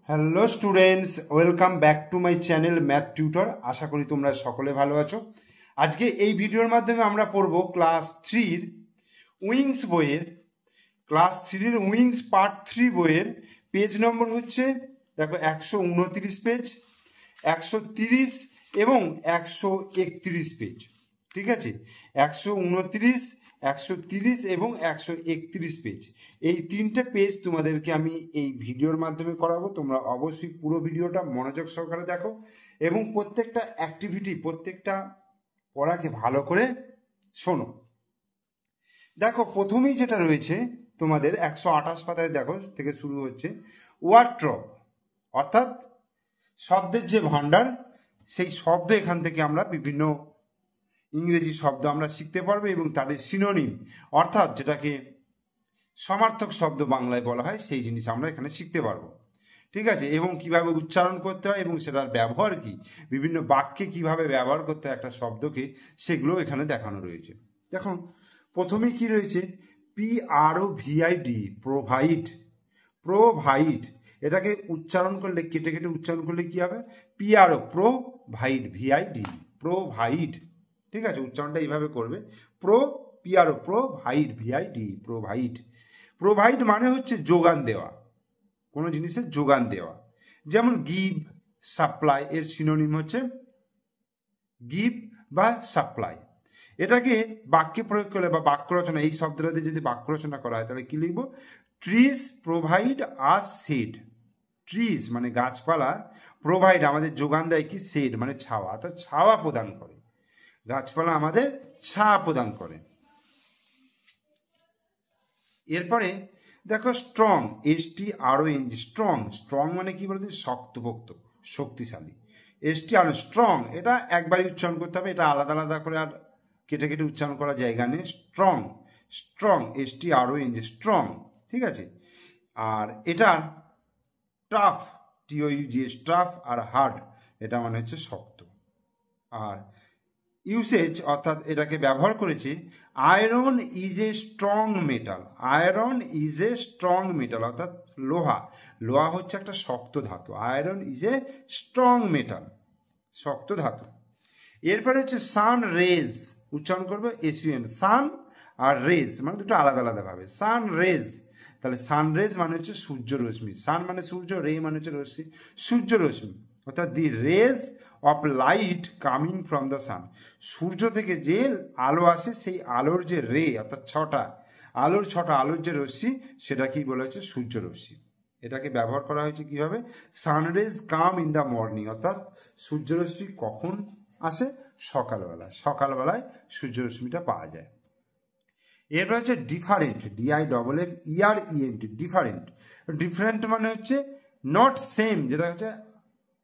Hello students, welcome back to my channel math tutor. আশা করি তোমরা সকলে ভালো আছো। আজকে এই ভিডিওর মাধ্যমে আমরা পড়ব ক্লাস 3-র উইংস বইয়ের পার্ট 3 বইয়ের পেজ নম্বর হচ্ছে দেখো 129 পেজ, 130 এবং 131 পেজ। ঠিক আছে, 129, 130 এবং 131 পেজ, এই তিনটে পেজ তোমাদেরকে আমি এই ভিডিওর মাধ্যমে করাবো। তোমরা অবশ্যই পুরো ভিডিওটা মনোযোগ সহকারে দেখো এবং প্রত্যেকটা অ্যাক্টিভিটি, প্রত্যেকটা পড়াকে ভালো করে শোনো। দেখো প্রথমেই যেটা রয়েছে তোমাদের 128 পাতায় দেখো থেকে শুরু হচ্ছে ওয়ার্ড্রপ, অর্থাৎ শব্দের যে ভাণ্ডার, সেই শব্দ এখান থেকে আমরা বিভিন্ন ইংরেজি শব্দ আমরা শিখতে পারবো এবং তাদের সিনোনিম, অর্থাৎ যেটাকে সমার্থক শব্দ বাংলায় বলা হয়, সেই জিনিস আমরা এখানে শিখতে পারবো। ঠিক আছে, এবং কিভাবে উচ্চারণ করতে হয় এবং সেটার ব্যবহার কি, বিভিন্ন বাক্যে কিভাবে ব্যবহার করতে হয় একটা শব্দকে, সেগুলো এখানে দেখানো রয়েছে। দেখুন প্রথমেই কি রয়েছে, PROVID, প্রোভাইড। প্রোভাইড এটাকে উচ্চারণ করলে, কেটে কেটে উচ্চারণ করলে কি হবে, PRO, প্রোভাইড, VID, প্রোভাইড। ঠিক আছে, উচ্চারণটা এইভাবে করবে, PRO, provide, VID, provide. Provide মানে হচ্ছে যোগান দেওয়া, কোনো জিনিসের যোগান দেওয়া। যেমন গিভ, সাপ্লাই, এর সিনোনিম হচ্ছে গিভ বা সাপ্লাই। এটাকে বাক্যে প্রয়োগ করলে বা বাক্য রচনা, এই শব্দটা দিয়ে যদি বাক্য রচনা করা হয় তাহলে কি লিখবো, trees provide us shade. Trees মানে গাছপালা, প্রোভাইড আমাদের যোগান দেয় কি, শেড মানে ছাওয়া, অর্থাৎ ছাওয়া প্রদান করে। গাছপালা আমাদের ছায়া প্রদান করে। এরপরে দেখো স্ট্রং, STRONG, স্ট্রং। স্ট্রং মানে কি বলতে, শক্তপোক্ত, শক্তিশালী। STRONG, স্ট্রং, এটা একবারই উচ্চারণ করতে হবে, এটা আলাদা আলাদা করে আর কেটে কেটে উচ্চারণ করা জায়গা নেই। Strong, strong, STRONG, strong. ঠিক আছে, আর এটার টাফ, TOUGH, টাফ, আর হার্ড এটা মানে হচ্ছে শক্ত। আর ইউসেজ অর্থাৎ এটাকে ব্যবহার করেছে, iron is a strong metal. Iron is a strong metal অর্থাৎ লোহা, লোহা হচ্ছে একটা শক্ত ধাতু। Iron is a strong metal, শক্ত ধাতু। এরপরে হচ্ছে সান রেজ, উচ্চারণ করবে SUN, সান আর রেজ মানে দুটো আলাদা আলাদা ভাবে। সান রেজ, তাহলে সানরেজ মানে হচ্ছে সূর্য রশ্মি। সান মানে সূর্য, রে মানে হচ্ছে রশ্মি, সূর্য রশ্মি, অর্থাৎ the rays of light coming from the sun. সূর্য থেকে যে আলো আসে, সেই আলোর যে রে, অর্থাৎ আলোর যে রশ্মি, সেটা কি বলা হচ্ছে, সূর্য রশ্মি। এটাকে ব্যবহার করা হয়েছে কিভাবে, sunrays come in the morning, অর্থাৎ সূর্য রশ্মি কখন আসে, সকালবেলা, সকালবেলায় সূর্য রশ্মিটা পাওয়া যায়। এরপর হচ্ছে ডিফারেন্ট, DIFFERENT, ডিফারেন্ট। ডিফারেন্ট মানে হচ্ছে নট সেম, যেটা হচ্ছে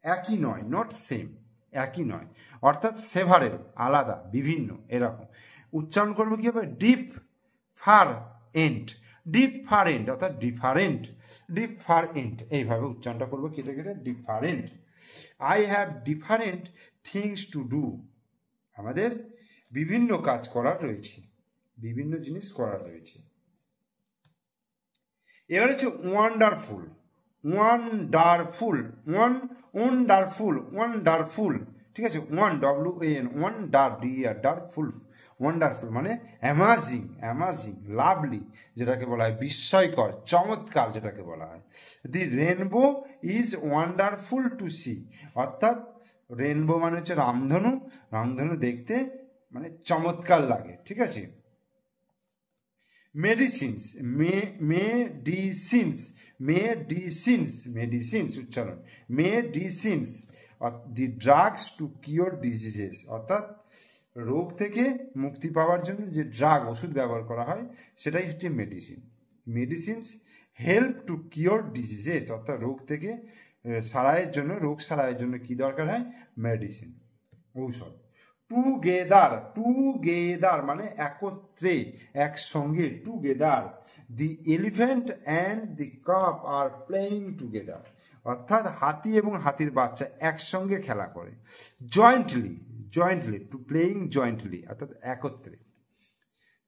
একই নয়, নট সেম, একই নয়, অর্থাৎ সেভারেল, আলাদা, বিভিন্ন, এরকম। উচ্চারণ করবো কি হবে, ডিফারেন্ট, ডিফারেন্ট অর্থাৎ ডিফারেন্ট, ডিফারেন্ট, এইভাবে উচ্চারণটা করবো কেটে কেটে, different. I have different things to do, আমাদের বিভিন্ন কাজ করার রয়েছে, বিভিন্ন জিনিস করার রয়েছে। এবার হচ্ছে ওয়ান্ডারফুল, ওয়ান্ডারফুল, ওয়ান্ডারফুল। ঠিক আছে, WAN, ওয়ান্ডারফুল, ওয়ান্ডারফুল মানে অ্যামাজিং, অ্যামাজিং, লাভলি যেটাকে বলা হয়, বিস্ময়কর, চমৎকার যেটাকে বলা হয়। The rainbow is wonderful to see, অর্থাৎ রেনবো মানে হচ্ছে রামধনু, রামধনু দেখতে মানে চমৎকার লাগে। ঠিক আছে, মেডিসিনস, মেডিসিনস উচ্চারণ, মেডিসিনস, দি ড্রাগস টু কিওর ডিজিজেস, অর্থাৎ রোগ থেকে মুক্তি পাওয়ার জন্য যে ড্রাগ, ওষুধ ব্যবহার করা হয়, সেটাই হচ্ছে medicine. Medicines help to cure diseases, অর্থাৎ রোগ থেকে রোগ সারাইয়ের জন্য কি দরকার হয়, মেডিসিন, ঔষধ। টুগেদার মানে একত্রে, একসঙ্গে, together. The elephant and the cup are playing together, অর্থাৎ হাতি এবং হাতির বাচ্চা একসঙ্গে খেলা করে। জয়েন্টলি, টু প্লেইং জয়েন্টলি অর্থাৎ একত্রে।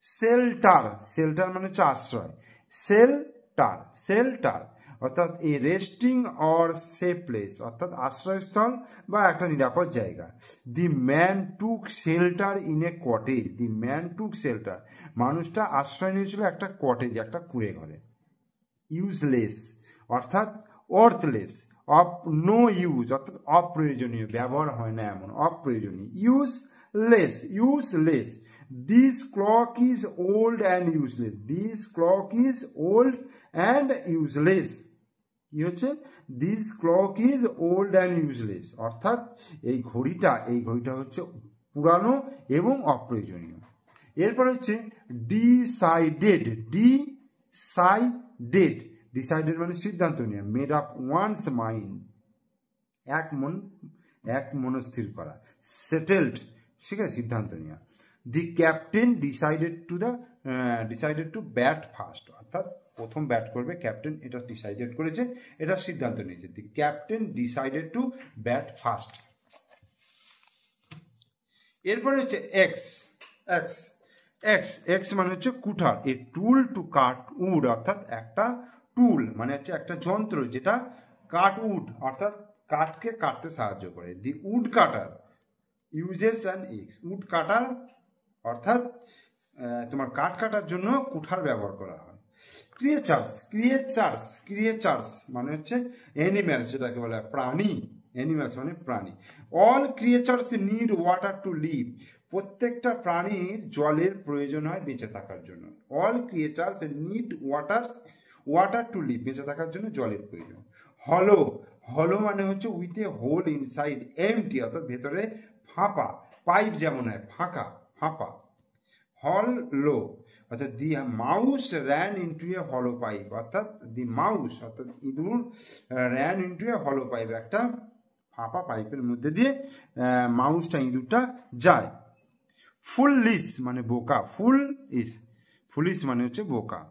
শেল্টার মানে হচ্ছে আশ্রয়, শেল্টার, অর্থাৎ এ রেস্টিং অর সেফ প্লেস, অর্থাৎ আশ্রয়স্থল বা একটা নিরাপদ জায়গা। The man took shelter in a cottage, the man took shelter, মানুষটা আশ্রয় নিয়েছিল একটা কটেজ, একটা কুঁড়ে ঘরে। ইউজলেস অর্থাৎ অর্থলেস, অফ নো ইউজ অর্থাৎ অপ্রয়োজনীয়, ব্যবহার হয় না এমন, অপ্রয়োজনীয়। Useless, useless. This clock is old and useless, this clock is old and useless. কি হচ্ছে? This clock is old and useless, অর্থাৎ এই ঘড়িটা হচ্ছে পুরানো এবং অপ্রয়োজনীয়। এরপর হচ্ছে ডিসাইডেড, ডিসাইডেড, ডিসাইডেড মানে সিদ্ধান্ত নেওয়া। মেড আপ ওয়ান্স মাইন্ড, এক মনস্থির করা। সেটেলড, ঠিক আছে, সিদ্ধান্ত নেওয়া। দি captain decided to bat first, অর্থাৎ প্রথম ব্যাট করবে ক্যাপ্টেন, এটা ডিসাইডেড করেছে, এটা সিদ্ধান্ত নিয়েছে। দি captain decided to bat first. এরপরে হচ্ছে এক্স, এক্স, এক্স, এক্স মানে হচ্ছে কুঠার। এ টুল টু কাট উড, অর্থাৎ একটা টুল মানে হচ্ছে একটা যন্ত্র যেটা কাট উড অর্থাৎ কাঠকে কাটতে সাহায্য করে। The wood cutter uses an x, would কাটার অর্থাৎ তোমার কাঠ কাটার জন্য কুঠার ব্যবহার করা হয়। ক্রিয়েচার্স, ক্রিয়েচার্স, ক্রিয়েচার্স মানে হচ্ছে অ্যানিম্যালস, যেটাকে বলা হয় প্রাণী। অ্যানিম্যালস মানে প্রাণী। All creatures need water to live, প্রত্যেকটা প্রাণীর জলের প্রয়োজন হয় বেঁচে থাকার জন্য। All creatures need water to live, বেঁচে থাকার জন্য জলের প্রয়োজন। হলো, হলো মানে হচ্ছে with a hole inside, empty অর্থাৎ ভেতরে ফাঁপা, পাইপ যেমন হয় ফাঁকা, ফাঁপা। হলো অর্থাৎ দি মাউস র্যান ইন্টু এ হলো পাইপ, অর্থাৎ দি মাউস অর্থাৎ ইঁদুর র্যান ইন্টু এ হলো পাইপ, একটা ফাঁপা পাইপের মধ্যে দিয়ে মাউসটা ইঁদুরটা যায়। ফুললিশ মানে বোকা, ফুলিশ মানে হচ্ছে বোকা।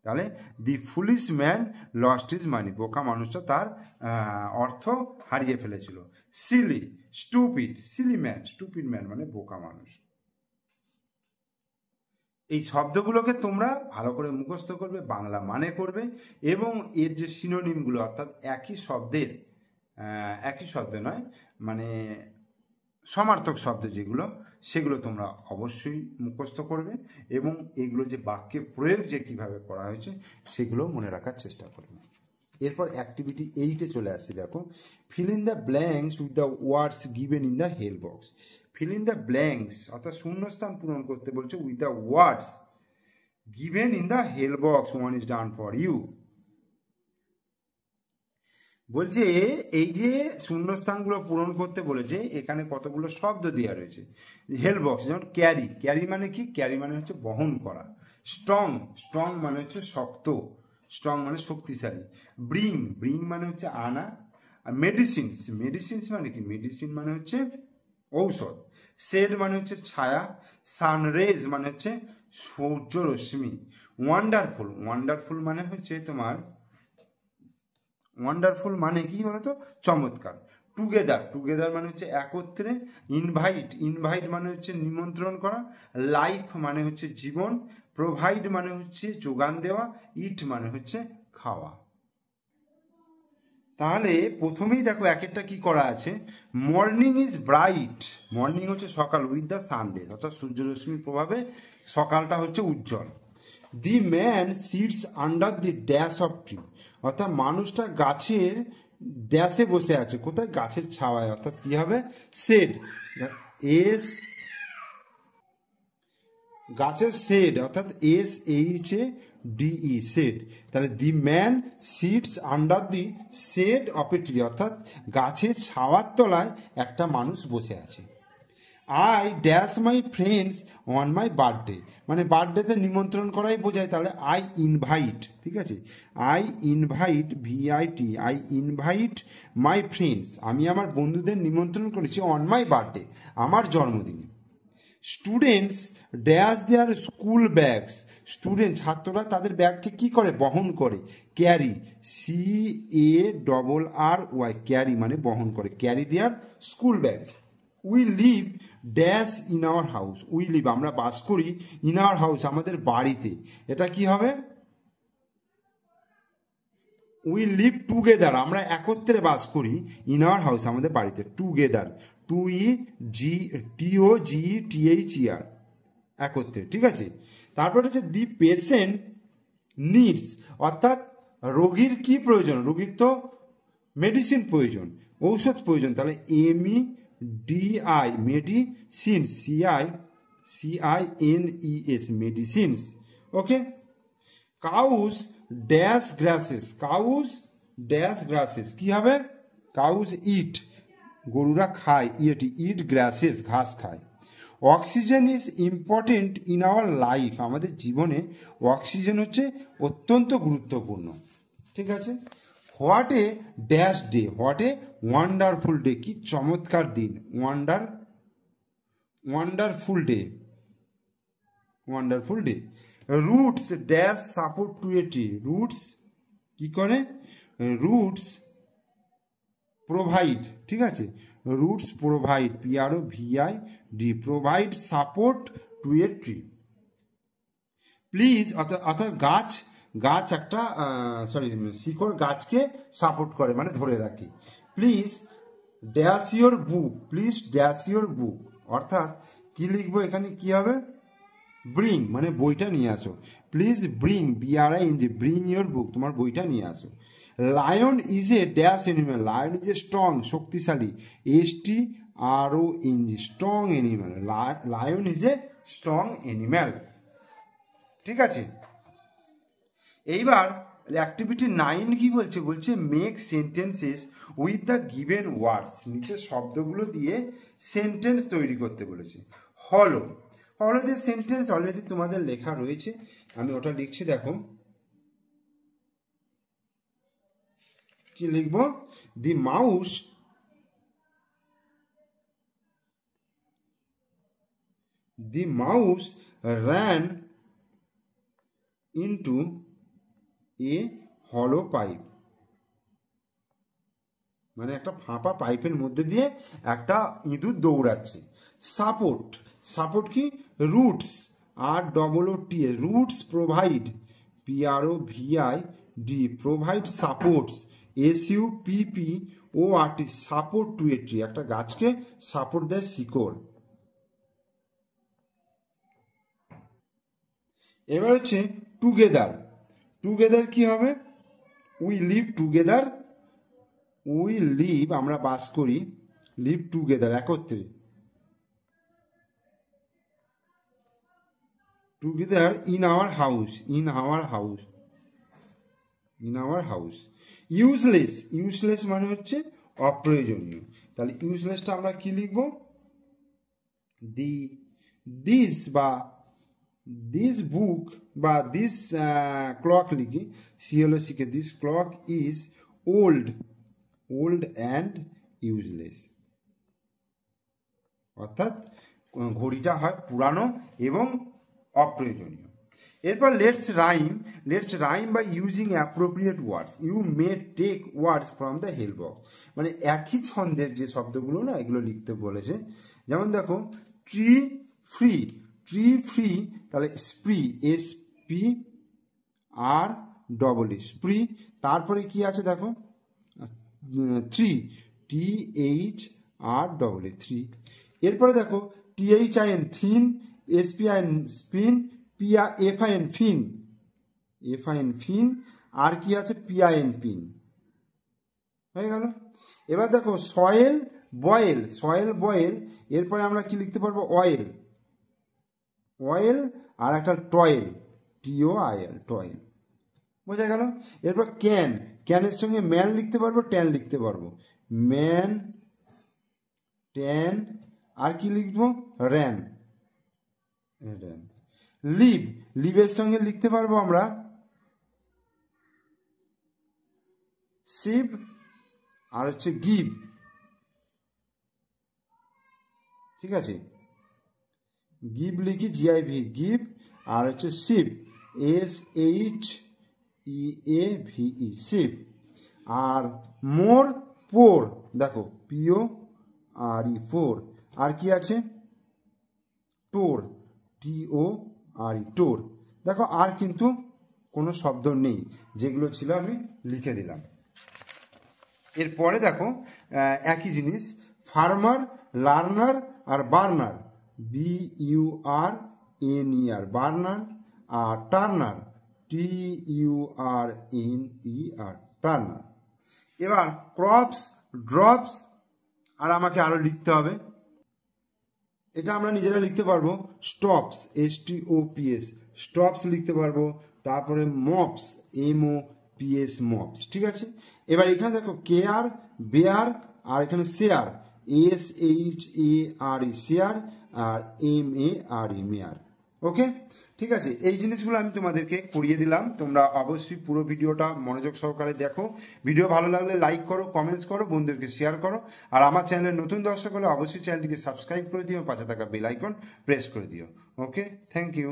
তাহলে the foolish man lost his money, বোকা মানুষটা তার অর্থ হারিয়ে ফেলেছিল। Silly, stupid, silly man, stupid man মানে বোকা মানুষ। এই শব্দগুলোকে তোমরা ভালো করে মুখস্থ করবে, বাংলা মানে করবে এবং এর যে সিনোনিমগুলো অর্থাৎ একই শব্দের, একই শব্দ নয় মানে সমার্থক শব্দ যেগুলো, সেগুলো তোমরা অবশ্যই মুখস্থ করবে এবং এগুলো যে বাক্যে প্রয়োগ যে কিভাবে করা হয়েছে সেগুলো মনে রাখার চেষ্টা করবে। এরপর অ্যাক্টিভিটি 8-এ চলে আসছে, দেখো। Fill in the blanks with the words given in the help box. Fill in the blanks অর্থাৎ শূন্যস্থান পূরণ করতে বলছে with the words given in the help box, one is done for you. বলছে এই যে শূন্যস্থানগুলো পূরণ করতে বলেছে, এখানে কতগুলো শব্দ দেওয়া রয়েছে। হেল বক্স যেমন ক্যারি, ক্যারি মানে কি? ক্যারি মানে হচ্ছে বহন করা। স্ট্রং, স্ট্রং মানে হচ্ছে শক্ত, স্ট্রং মানে শক্তিশালী। ব্রিং, ব্রিং মানে হচ্ছে আনা। আর মেডিসিনস, মেডিসিনস মানে কি? মেডিসিন মানে হচ্ছে ঔষধ। শেড মানে হচ্ছে ছায়া। সানরেজ মানে হচ্ছে সূর্য রশ্মি। ওয়ান্ডারফুল, ওয়ান্ডারফুল মানে হচ্ছে তোমার, ওয়ান্ডারফুল মানে কি বলতো? চমৎকার। টুগেদার, টুগেদার মানে হচ্ছে একত্রে। ইনভাইট, ইনভাইট মানে হচ্ছে নিমন্ত্রণ করা। লাইফ মানে হচ্ছে জীবন। প্রোভাইড মানে হচ্ছে যোগান দেওয়া। ইট মানে হচ্ছে খাওয়া। তাহলে প্রথমেই দেখো এক একটা কি করা আছে। মর্নিং ইজ ব্রাইট, মর্নিং হচ্ছে সকাল, উইথ দ্য সানডে অর্থাৎ সূর্যরশ্মির প্রভাবে সকালটা হচ্ছে উজ্জ্বল। The man sits under the dash of tree, অর্থাৎ মানুষটা গাছের ড্যাশে বসে আছে, কোথায়? গাছের ছাওয়ায়, অর্থাৎ কি হবে? শেড, এস গাছের শেড অর্থাৎ SHADE, শেড। তাহলে the man sits under the shade of a tree, অর্থাৎ গাছের ছাওয়ার তলায় একটা মানুষ বসে আছে। I dash my friends on my birthday, মানে বার্থডেতে নিমন্ত্রণ করাই বোঝায়। তাহলে আই ইনভাইট, ঠিক আছে, I invite, VIT, I invite my friends, আমি আমার বন্ধুদের নিমন্ত্রণ করেছি অন মাই বার্থডে, আমার জন্মদিনে। Students dash their school bags, student ছাত্ররা তাদের ব্যাগকে কি করে? বহন করে। ক্যারি, CARRY, ক্যারি মানে বহন করে। Carry their school bags. We live dash in our house, we live আমরা বাস করি, ইন আওয়ার হাউস আমাদের বাড়িতে। এটা কি হবে? উই লিভ টুগেদার, আমরা একত্রে বাস করি, ইন আওয়ার হাউস, আমাদের বাড়িতে, টুগেদার, TOGETHER, একত্রে, ঠিক আছে। তারপরে হচ্ছে দি পেশেন্ট নিডস, অর্থাৎ রোগীর কি প্রয়োজন, রোগীর তো মেডিসিন প্রয়োজন, ঔষধ প্রয়োজন, তাহলে MEDI, medicine, CINES, medicines, okay. Cows dash grasses, cows dash grasses, কি হবে, কাউস ইট, গরুরা খায়, ইট গ্রাসেস, ঘাস খায়। Oxygen is important in our life, আমাদের জীবনে অক্সিজেন হচ্ছে অত্যন্ত গুরুত্বপূর্ণ, ঠিক আছে। What a dash day, what a wonderful day, কি চমৎকার দিন, wonderful day, wonderful day. Roots dash support to a tree, roots কি করে, রুটস প্রোভাইড, ঠিক আছে, roots provide, PROVID, provide support to a tree. Please, অর্থাৎ গাছ একটা শিকড় গাছকে সাপোর্ট করে, মানে ধরে রাখে। Please dash your book, please dash your book, অর্থাৎ কি লিখবো এখানে, কি হবে, ব্রিং, মানে বইটা নিয়ে আসো। Please bring, BRING, bring your book, তোমার বইটা নিয়ে আসো। Lion is a dash animal, lion is a strong, শক্তিশালী, STRONG, strong animal, lion is a strong animal, ঠিক আছে। এইবার অ্যাক্টিভিটি 9 কি বলছে, বলছে make sentences with the given words, নিচের শব্দগুলো দিয়ে সেন্টেন্স তৈরি করতে বলেছে। হলো যে সেন্টেন্স অলরেডি তোমাদের লেখা রয়েছে, আমি ওটা লিখছি, দেখো কি লিখবো, দি mouse ran into a hollow pipe, মানে একটা ফাঁপা পাইপের মধ্যে দিয়ে একটা ইঁদুর দৌড়াচ্ছে। সাপোর্ট কি, roots, ROOT, roots provide, PROVID, provide supports, SUPPORT, support to a tree, একটা গাছকে সাপোর্ট দেয় শিকড়। এবার হচ্ছে টুগেদার কি হবে, উই লিভ টুগেদার, আমরা বাস করি, লিভ টুগেদার, একত্রে, together in our house. Useless মানে হচ্ছে অপ্রয়োজনীয়, তাহলে ইউজলেসটা আমরা কি লিখব, দিস বুক বা দিস ক্লক লিখি, CLOCK, this clock is old and useless, অর্থাৎ ঘড়িটা হয় পুরানো এবং অপ্রয়োজনীয়। এরপর let's rhyme by using appropriate words, you may take words from the help box, মানে একই ছন্দের যে শব্দগুলো না, এগুলো লিখতে বলেছে। যেমন দেখো, ট্রি ফ্রি, তাহলে স্প্রি, SPREE, স্প্রি। তারপরে কি আছে দেখো, THREE, থ্রি। এরপরে দেখো, THIN, thin, SPIN, spin, FIN, ফিন, আর কি আছে, PIN, পিন, হয়ে গেল। এবার দেখো, সয়েল বয়েল, এরপরে আমরা কি লিখতে পারবো, অয়েল, আর একটা টয়েল, TOIL, টয়েল, বোঝা গেল। এরপর ক্যানের সঙ্গে ম্যান লিখতে পারবো, ট্যান লিখতে পারবো, ম্যান, ট্যান, আর কি লিখবো, র্যান। লিভের সঙ্গে লিখতে পারবো আমরা শিপ, আর হচ্ছে গিভ, ঠিক আছে, গিভ লিখি, GIV, গিভ, আর হচ্ছে শিপ, SHEAVE, শিপ। আর পোর, দেখো, PORE, পোর। আর কি আছে, টোর, TORE, টোর। দেখো আর কিন্তু কোনো শব্দ নেই, যেগুলো ছিল আমি লিখে দিলাম। এরপরে দেখো একই জিনিস, ফার্মার, লার্নার আর বার্নার, BURNER, বার্নার, আর টার্নার, TURNER, টার্নার। এবার ক্রপস, ড্রপস, আর আমাকে আরো লিখতে হবে, এটা আমরা নিজেরা লিখতে পারবো, স্টপস, STOPS, স্টপস লিখতে পারবো, তারপরে মপস, MOPS, মপস। ঠিক আছে, এবার এখানে দেখো কেয়ার, বেয়ার, আর এখানে শেয়ার, SHARE, শেয়ার, আর MARE, মেয়ার। ওকে, ঠিক আছে, এই জিনিসগুলো আমি তোমাদেরকে করিয়ে দিলাম। তোমরা অবশ্যই পুরো ভিডিওটা মনোযোগ সহকারে দেখো। ভিডিও ভালো লাগলে লাইক করো, কমেন্টস করো, বন্ধুদেরকে শেয়ার করো। আর আমার চ্যানেলের নতুন দর্শক হলে অবশ্যই চ্যানেলটিকে সাবস্ক্রাইব করে দিও, পাশে থাকা বেল আইকন প্রেস করে দিও। ওকে, থ্যাংক ইউ।